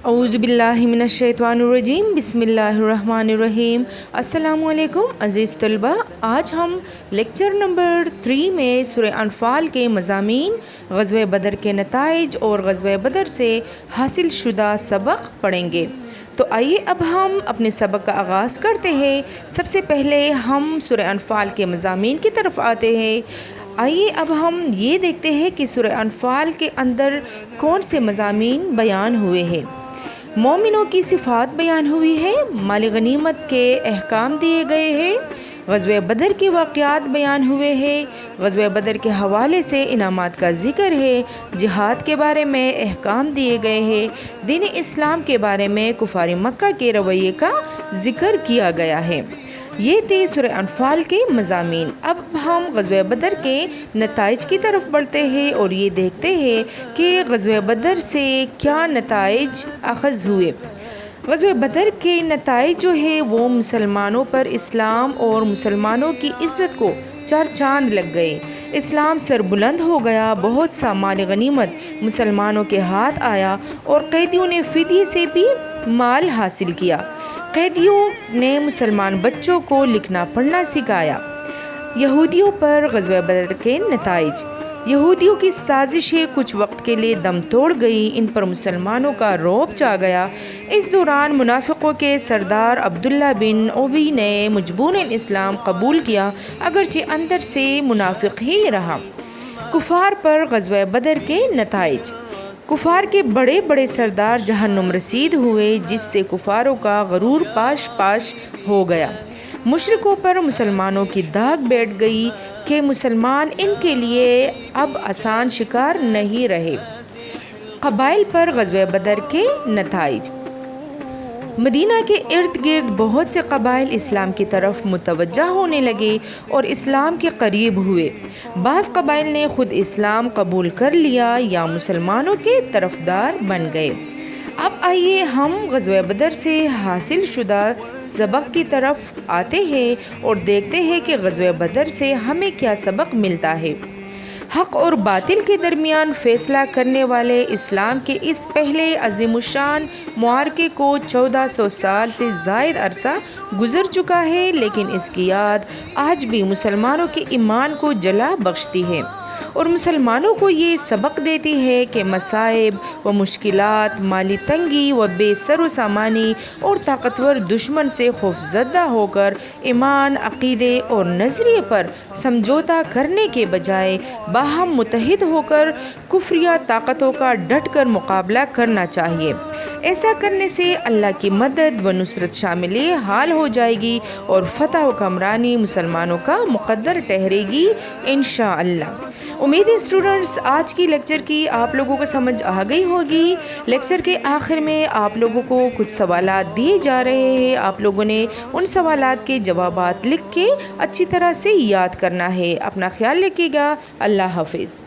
اعوذ باللہ من الشیطان الرجیم، بسم اللہ الرحمن الرحیم۔ السلام علیکم عزیز طلبہ، آج ہم لیکچر نمبر 3 میں سورہ انفال کے مضامین، غزوہ بدر کے نتائج اور غزوہ بدر سے حاصل شدہ سبق پڑھیں گے۔ تو آئیے اب ہم اپنے سبق کا آغاز کرتے ہیں۔ سب سے پہلے ہم سورہ انفال کے مضامین کی طرف آتے ہیں۔ آئیے اب ہم یہ دیکھتے ہیں کہ سورہ انفال کے اندر کون سے مضامین بیان ہوئے ہیں۔ مومنوں کی صفات بیان ہوئی ہے، مال غنیمت کے احکام دیے گئے ہیں، غزوہ بدر کے واقعات بیان ہوئے ہیں، غزوہ بدر کے حوالے سے انعامات کا ذکر ہے، جہاد کے بارے میں احکام دیے گئے ہیں، دین اسلام کے بارے میں کفار مکہ کے رویے کا ذکر کیا گیا ہے۔ یہ تھے سورہ انفال کے مضامین۔ اب ہم غزوہ بدر کے نتائج کی طرف بڑھتے ہیں اور یہ دیکھتے ہیں کہ غزوہ بدر سے کیا نتائج اخذ ہوئے۔ غزوہ بدر کے نتائج جو ہے وہ مسلمانوں پر اسلام اور مسلمانوں کی عزت کو چار چاند لگ گئے، اسلام سر بلند ہو گیا، بہت سا مال غنیمت مسلمانوں کے ہاتھ آیا اور قیدیوں نے فدیے سے بھی مال حاصل کیا۔ قیدیوں نے مسلمان بچوں کو لکھنا پڑھنا سکھایا۔ یہودیوں پر غزوہ بدر کے نتائج۔ یہودیوں کی سازشیں کچھ وقت کے لیے دم توڑ گئی، ان پر مسلمانوں کا رعب چھا گیا۔ اس دوران منافقوں کے سردار عبداللہ بن ابی نے مجبوراً اسلام قبول کیا، اگرچہ اندر سے منافق ہی رہا۔ کفار پر غزوہ بدر کے نتائج۔ کفار کے بڑے بڑے سردار جہنم رسید ہوئے، جس سے کفاروں کا غرور پاش پاش ہو گیا۔ مشرکوں پر مسلمانوں کی داغ بیٹھ گئی کہ مسلمان ان کے لیے اب آسان شکار نہیں رہے۔ قبائل پر غزوہ بدر کے نتائج۔ مدینہ کے ارد گرد بہت سے قبائل اسلام کی طرف متوجہ ہونے لگے اور اسلام کے قریب ہوئے۔ بعض قبائل نے خود اسلام قبول کر لیا یا مسلمانوں کے طرفدار بن گئے۔ اب آئیے ہم غزوہ بدر سے حاصل شدہ سبق کی طرف آتے ہیں اور دیکھتے ہیں کہ غزوہ بدر سے ہمیں کیا سبق ملتا ہے۔ حق اور باطل کے درمیان فیصلہ کرنے والے اسلام کے اس پہلے عظیم الشان معرکے کو 1400 سال سے زائد عرصہ گزر چکا ہے، لیکن اس کی یاد آج بھی مسلمانوں کے ایمان کو جلا بخشتی ہے اور مسلمانوں کو یہ سبق دیتی ہے کہ مصائب و مشکلات، مالی تنگی و بے سر و سامانی اور طاقتور دشمن سے خوفزدہ ہو کر ایمان، عقیدے اور نظریے پر سمجھوتا کرنے کے بجائے باہم متحد ہو کر کفریہ طاقتوں کا ڈٹ کر مقابلہ کرنا چاہیے۔ ایسا کرنے سے اللہ کی مدد و نصرت شامل حال ہو جائے گی اور فتح و کامرانی مسلمانوں کا مقدر ٹھہرے گی انشاءاللہ۔ امید ہے اسٹوڈنٹس آج کی لیکچر کی آپ لوگوں کو سمجھ آ گئی ہوگی۔ لیکچر کے آخر میں آپ لوگوں کو کچھ سوالات دیے جا رہے ہیں، آپ لوگوں نے ان سوالات کے جوابات لکھ کے اچھی طرح سے یاد کرنا ہے۔ اپنا خیال رکھیے گا۔ اللہ حافظ۔